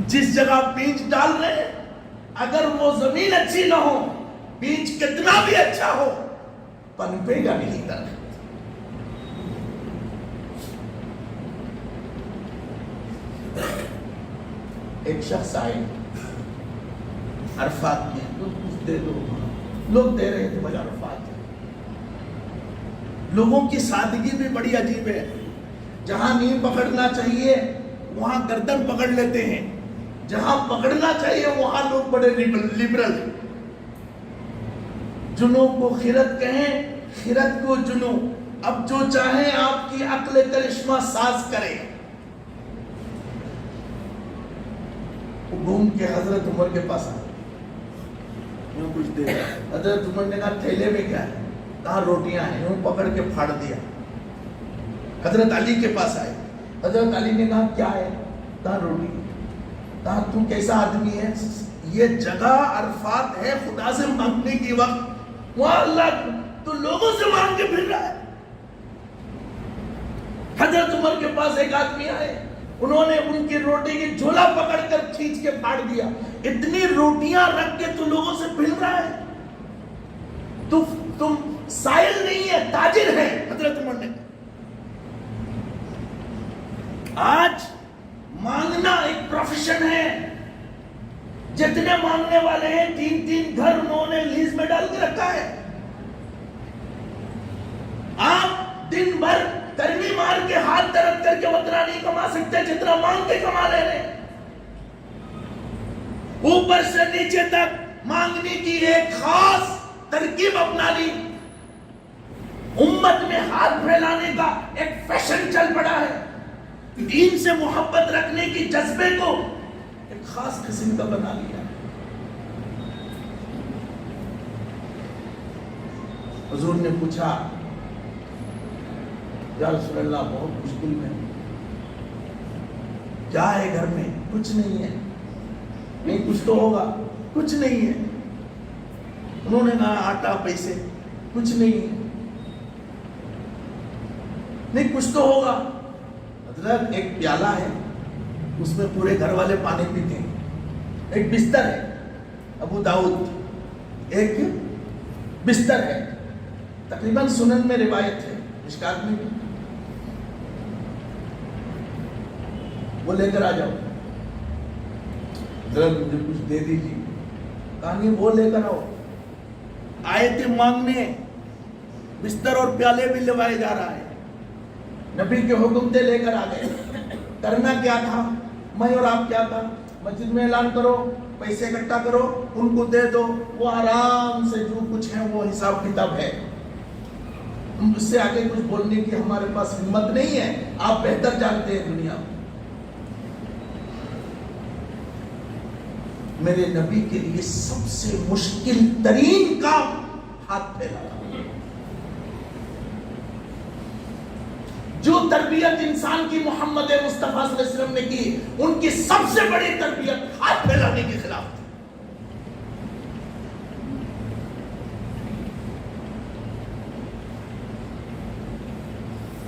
جس جگہ بیج ڈال رہے ہیں اگر وہ زمین اچھی نہ ہو بیج کتنا بھی اچھا ہو پنپے گا نہیں درخت. ایک شخص آئے عرفات میں کچھ دے دو. لوگ دے رہے تھے بھائی عرفات. لوگوں کی سادگی بھی بڑی عجیب ہے. جہاں نہیں پکڑنا چاہیے وہاں گردن پکڑ لیتے ہیں. جہاں پکڑنا چاہیے وہاں لوگ بڑے لبرل ہیں. جنوں کو خیرت کہیں, خیرت کو جنوں. اب جو چاہیں آپ کی عقل کرشمہ ساز کرے. وہ گھوم کے حضرت عمر کے پاس آئے. یوں کچھ دے حضرت عمر نے کہا تھیلے میں کیا ہے؟ کہاں روٹیاں ہیں. یوں پکڑ کے پھاڑ دیا. حضرت علی کے پاس آئے. حضرت علی نے کہا کیا ہے؟ کہا روٹی. کہا تو کیسا آدمی ہے؟ یہ جگہ عرفات ہے خدا سے مانگنے کی وقت. وہاں اللہ تو لوگوں سے مانگ کے پھر رہا ہے. حضرت عمر کے پاس ایک آدمی آئے. انہوں نے ان کی روٹی کی جھولا پکڑ کر کھینچ کے پھاڑ دیا. اتنی روٹیاں رکھ کے تو لوگوں سے پھر رہا ہے. تم سائل نہیں ہے تاجر ہے. حضرت عمر نے آج مانگنا ایک پروفیشن ہے. جتنے مانگنے والے ہیں 3 گھر انہوں نے لیز میں ڈال کے رکھا ہے. آپ دن بھر گرمی مار کے ہاتھ درد کر کے اتنا نہیں کما سکتے جتنا مانگ کے کما لے رہے. اوپر سے نیچے تک مانگنے کی ایک خاص ترکیب اپنا لی. امت میں ہاتھ پھیلانے کا ایک فیشن چل پڑا ہے. دین سے محبت رکھنے کی جذبے کو ایک خاص قسم کا بنا لیا. حضور نے پوچھا یا رسول اللہ بہت مشکل میں کیا ہے گھر میں؟ کچھ نہیں ہے. نہیں کچھ تو ہوگا. کچھ نہیں ہے. انہوں نے کہا آٹا پیسے. کچھ نہیں ہے. نہیں کچھ تو ہوگا. حضرت ایک پیالہ ہے اس میں پورے گھر والے پانی پیتے ہیں. ایک بستر ہے ابو داؤد ایک بستر ہے. تقریباً سنن میں روایت ہے مشکات میں بھی. وہ لے کر آ جاؤ. ذرا مجھے کچھ دے دیجیے. کہا نہیں وہ لے کر آؤ. آئے تھے مانگنے. بستر اور پیالے بھی لوائے جا رہا ہے. نبی کے حکم سے لے کر آ گئے. کرنا کیا تھا؟ میں اور آپ کیا تھا؟ مسجد میں اعلان کرو, پیسے اکٹھا کرو, ان کو دے دو. وہ آرام سے جو کچھ ہے وہ حساب کتاب ہے. اس سے آگے کچھ بولنے کی ہمارے پاس ہمت نہیں ہے. آپ بہتر جانتے ہیں دنیا میں. میرے نبی کے لیے سب سے مشکل ترین کام ہاتھ پھیلانا. جو تربیت انسان کی محمد مصطفیٰ صلی اللہ علیہ وسلم نے کی ان کی سب سے بڑی تربیت ہاتھ پھیلانے کے خلاف تھی.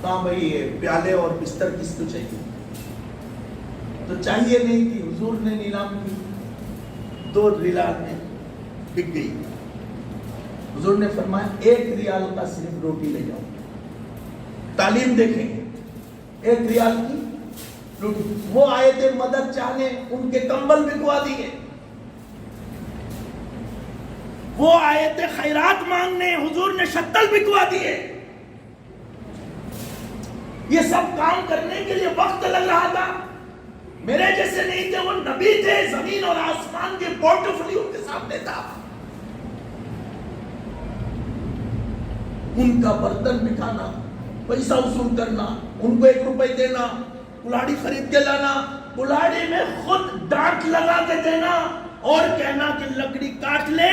کہاں بھائی پیالے اور بستر کس کو چاہیے؟ تو چاہیے نہیں تھی. حضور نے نیلام کی. 2 ریال میں بک گئی. حضور نے فرمایا 1 ریال کا صرف روٹی لے جاؤ. تعلیم دیکھیں گے, 1 ریال کی روٹی. وہ آئے تھے مدد چاہنے, ان کے کمبل بکوا دیے. وہ آئے تھے خیرات مانگنے, حضور نے شتل بکوا دیے. یہ سب کام کرنے کے لیے وقت لگ رہا تھا. میرے جیسے نہیں تھے, وہ نبی تھے, زمین اور آسمان کے پورٹ فولیو کے سامنے تھا. ان کا برتن بکھانا, پیسہ وصول کرنا, ان کو 1 روپے دینا, کلاڑی خرید کے لانا, کلاڑی میں خود ڈانٹ لگا کے دینا اور کہنا کہ لکڑی کاٹ لے,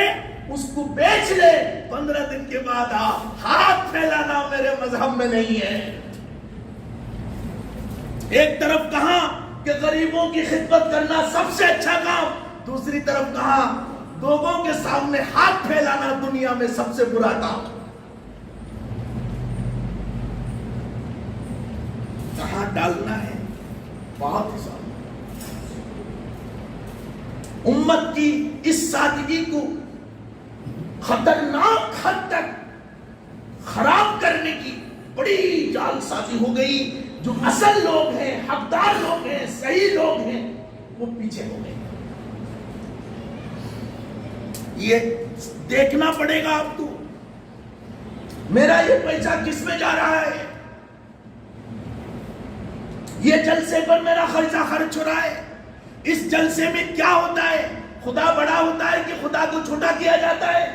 اس کو بیچ لے, 15 دن کے بعد ہاتھ پھیلانا میرے مذہب میں نہیں ہے. ایک طرف کہا کہ غریبوں کی خدمت کرنا سب سے اچھا کام, دوسری طرف کہا لوگوں کے سامنے ہاتھ پھیلانا دنیا میں سب سے برا کام. کہاں ڈالنا ہے بہت حساب. امت کی اس سادگی کو خطرناک حد تک خراب کرنے کی بڑی جال سازی ہو گئی. جو اصل لوگ ہیں, حقدار لوگ ہیں, صحیح لوگ ہیں, وہ پیچھے ہو گئے. یہ دیکھنا پڑے گا آپ کو, میرا یہ پیسہ کس میں جا رہا ہے, یہ جلسے پر میرا خرچہ خرچ ہو رہا ہے, اس جلسے میں کیا ہوتا ہے, خدا بڑا ہوتا ہے کہ خدا کو چھوٹا کیا جاتا ہے,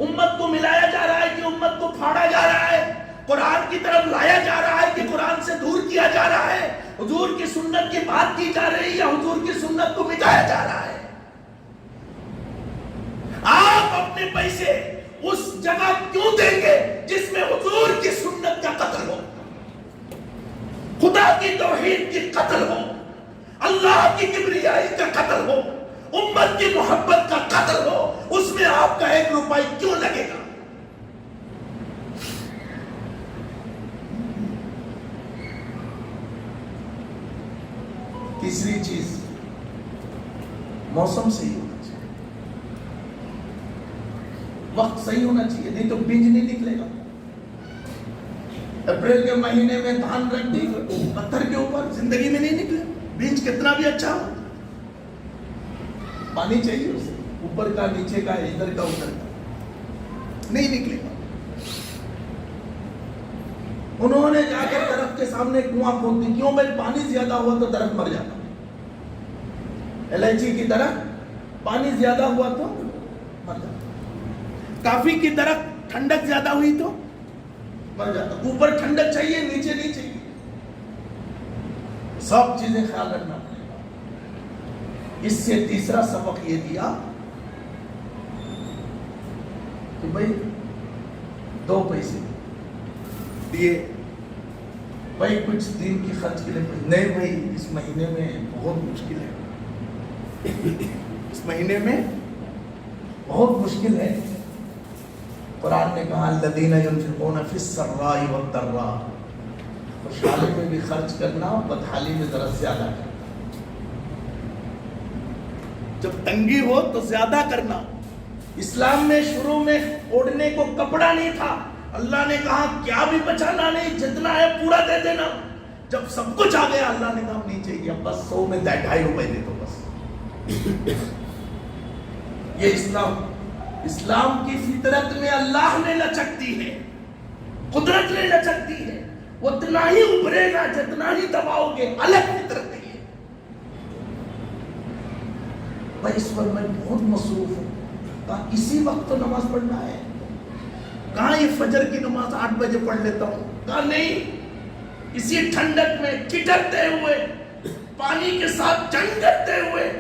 امت کو ملایا جا رہا ہے کہ امت کو پھاڑا جا رہا ہے, قرآن کی طرف لایا جا رہا ہے کہ قرآن سے دور کیا جا رہا ہے, حضور کی سنت کی بات کی جا رہی ہے یا حضور کی سنت کو مٹایا جا رہا ہے. آپ اپنے پیسے اس جگہ کیوں دیں گے جس میں حضور کی سنت کا قتل ہو, خدا کی توحید کی قتل ہو, اللہ کی کبریائی کا قتل ہو, امت کی محبت کا قتل ہو, اس میں آپ کا 1 روپے کیوں لگے گا؟ تیسری چیز, موسم صحیح ہونا چاہیے, وقت صحیح ہونا چاہیے, نہیں تو بیج نہیں نکلے گا. اپریل کے مہینے میں دھان رکھ دی پتھر کے اوپر, زندگی میں نہیں نکلے. بیج کتنا بھی اچھا ہو, پانی چاہیے اسے, اوپر کا, نیچے کا, ادھر کا, ادھر کا, نہیں نکلے گا. انہوں نے جا کر درخت کے سامنے کنواں کھود دی. کیوں بھائی؟ پانی زیادہ ہوا تو درخت مر جاتا. الائچی کی درخت پانی زیادہ ہوا تو مر جاتا. کافی کی درخت ٹھنڈک زیادہ ہوئی تو مر جاتا. اوپر ٹھنڈک چاہیے, نیچے نہیں چاہیے. سب چیزیں خیال رکھنا پڑے گا. اس سے تیسرا سبق یہ دیا کہ بھائی 2 پیسے دیے, بھائی کچھ دن کی خرچ کے لیے, نہیں بھائی اس مہینے میں بہت مشکل ہے, اس مہینے میں بہت مشکل ہے. قرآن نے کہا الذین ينفقون فی السراء والضراء, خوشحالی میں بھی خرچ کرنا, بدحالی میں ذرا زیادہ کرنا. جب تنگی ہو تو زیادہ کرنا. اسلام میں شروع میں اوڑھنے کو کپڑا نہیں تھا. اللہ نے کہا کیا بھی بچانا نہیں, جتنا ہے پورا دے دینا. جب سب کچھ آ گیا اللہ نے کہا نہیں چاہیے, اب بس 100 میں 2.5 روپے دے دو بس. یہ اسلام کی فطرت میں اللہ نے لچک دی ہے, قدرت نے لچک دی ہے. اتنا ہی ابھرے گا جتنا ہی دباؤ گے, الگ فطرت ہے یہ. بھائی اس پر میں بہت مصروف ہوں. کہا اسی وقت تو نماز پڑھنا ہے. کہاں یہ فجر کی نماز 8 بجے پڑھ لیتا ہوں. کہا نہیں, اسی ٹھنڈک میں ٹٹرتے ہوئے, پانی کے ساتھ جنگ کرتے ہوئے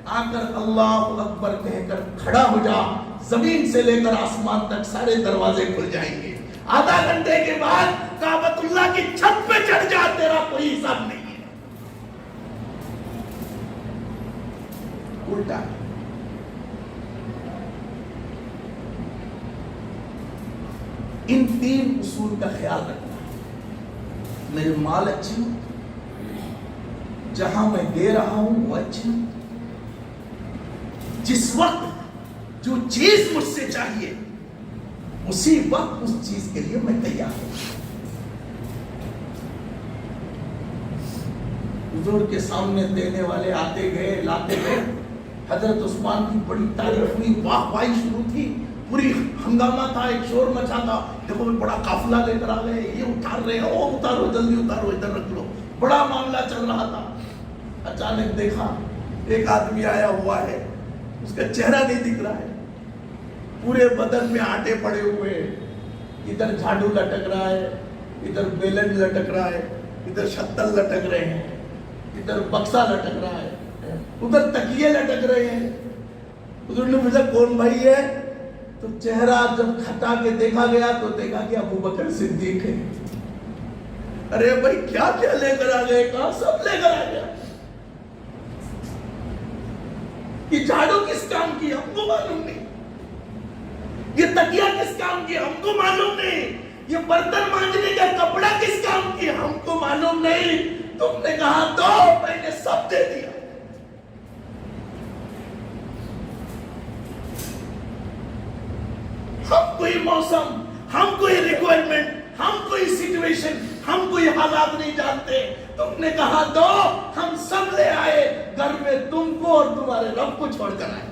آ کر اللہ اکبر کہہ کر کھڑا ہو جا. زمین سے لے کر آسمان تک سارے دروازے کھل جائیں گے. آدھا گھنٹے کے بعد کعبۃ اللہ کی چھت پہ چڑھ جا, تیرا کوئی حساب نہیں ہے. الٹا. ان 3 اصول کا خیال رکھنا ہے. میرے مال اچھے ہوں, جہاں میں دے رہا ہوں وہ اچھے ہوں, جس وقت جو چیز مجھ سے چاہیے اسی وقت اس چیز کے لیے میں تیار ہوں. حضور کے سامنے دینے والے آتے گئے لاتے گئے. حضرت عثمان کی بڑی تعریف ہوئی, واہ واہی شروع تھی, پوری ہنگامہ تھا, ایک شور مچا تھا. دیکھو بڑا قافلہ لے کر آ گئے, یہ اتار رہے ہیں, وہ اتارو جلدی اتارو, ادھر رکھ لو. بڑا معاملہ چل رہا تھا. اچانک دیکھا ایک آدمی آیا ہوا ہے, اس کا چہرہ نہیں دکھ رہا ہے, پورے بدن میں آٹے پڑے ہوئے, ادھر جھاڑو لٹک رہا ہے, ادھر بیلن لٹک رہا ہے, ادھر شتل لٹک رہے ہیں, ادھر بکسا لٹک رہا ہے, ادھر تکیے لٹک رہے ہیں. حضور نے پوچھا کون بھائی ہے؟ تو چہرہ جب کھٹا کے دیکھا گیا تو دیکھا کہ ابو بکر صدیق ہے. ارے بھائی کیا کیا لے کر آ گئے, کہاں سب لے کر آ گیا. یہ جھاڑو کس کام کی ہم کو معلوم نہیں, یہ تکیہ کس کام کی ہم کو معلوم نہیں, یہ برتن مانجنے کا کپڑا کس کام کی ہم کو معلوم نہیں. تم نے کہا تو میں نے سب دے دیا. ہم کوئی موسم, ہم کوئی ریکوائرمنٹ, ہم کوئی سچویشن, ہم کوئی حالات نہیں جانتے. تم نے کہا دو, ہم سب لے آئے. گھر میں تم کو اور تمہارے رب کو چھوڑ کر آئے.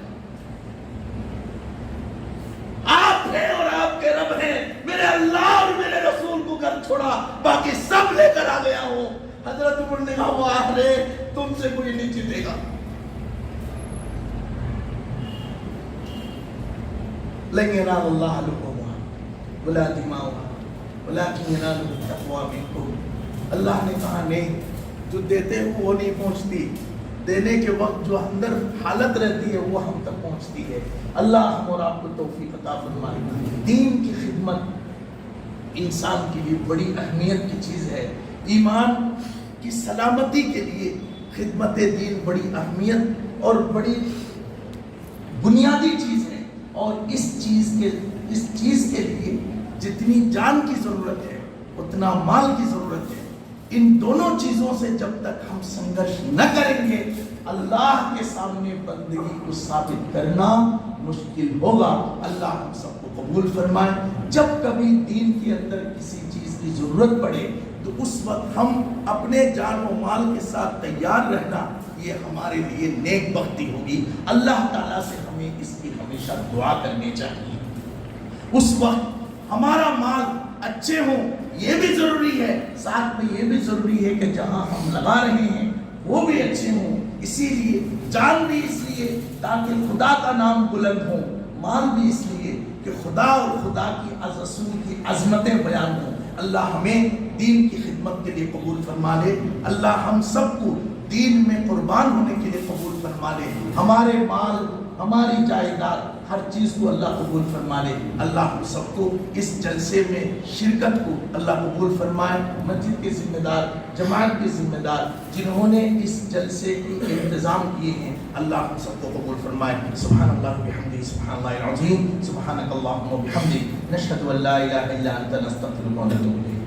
آپ ہیں اور آپ کے رب ہیں, میرے اللہ اور میرے رسول کو گھر چھوڑا, باقی سب لے کر آ گیا ہوں. حضرت عمر نے کہا واہ رے, تم سے کوئی نہیں جیتے گا. لن ينال الله لحومها ولا دماؤها ولكن يناله التقوى منكم. اللہ نے کہا نہیں, جو دیتے ہیں وہ نہیں پہنچتی, دینے کے وقت جو اندر حالت رہتی ہے وہ ہم تک پہنچتی ہے. اللہ ہم اور آپ کو توفیق عطا فرمائے. دین کی خدمت انسان کے لیے بڑی اہمیت کی چیز ہے. ایمان کی سلامتی کے لیے خدمت دین بڑی اہمیت اور بڑی بنیادی چیز ہے. اور اس چیز کے لیے جتنی جان کی ضرورت ہے اتنا مال کی ضرورت ہے. ان دونوں چیزوں سے جب تک ہم سنگرش نہ کریں گے اللہ کے سامنے بندگی کو ثابت کرنا مشکل ہوگا. اللہ ہم سب کو قبول فرمائے. جب کبھی دین کے اندر کسی چیز کی ضرورت پڑے تو اس وقت ہم اپنے جان و مال کے ساتھ تیار رہنا, یہ ہمارے لیے نیک بختی ہوگی. اللہ تعالیٰ سے ہمیں اس کی ہمیشہ دعا کرنی چاہیے. اس وقت ہمارا مال اچھے ہوں یہ بھی ضروری ہے, ساتھ میں یہ بھی ضروری ہے کہ جہاں ہم لگا رہے ہیں وہ بھی اچھے ہوں. اسی لیے جان بھی اس لیے تاکہ خدا کا نام بلند ہو, مال بھی اس لیے کہ خدا اور خدا کی رسول کی عظمتیں بیان ہوں. اللہ ہمیں دین کی خدمت کے لیے قبول فرما لے. اللہ ہم سب کو دین میں قربان ہونے کے لیے قبول فرما لے. ہمارے مال, ہماری جائیداد, ہر چیز کو اللہ قبول فرما لے. اللہ ہم سب کو اس جلسے میں شرکت کو اللہ قبول فرمائے. مسجد کے ذمہ دار, جماعت کے ذمہ دار جنہوں نے اس جلسے کے انتظام کیے ہیں, اللہ ہم سب کو قبول فرمائے. سبحان اللہ بحمدہ, سبحان اللہ العظیم, سبحانک اللہم و بحمدک, نشہد ان لا الہ الا انت, نستغفرک و نتوب الیک.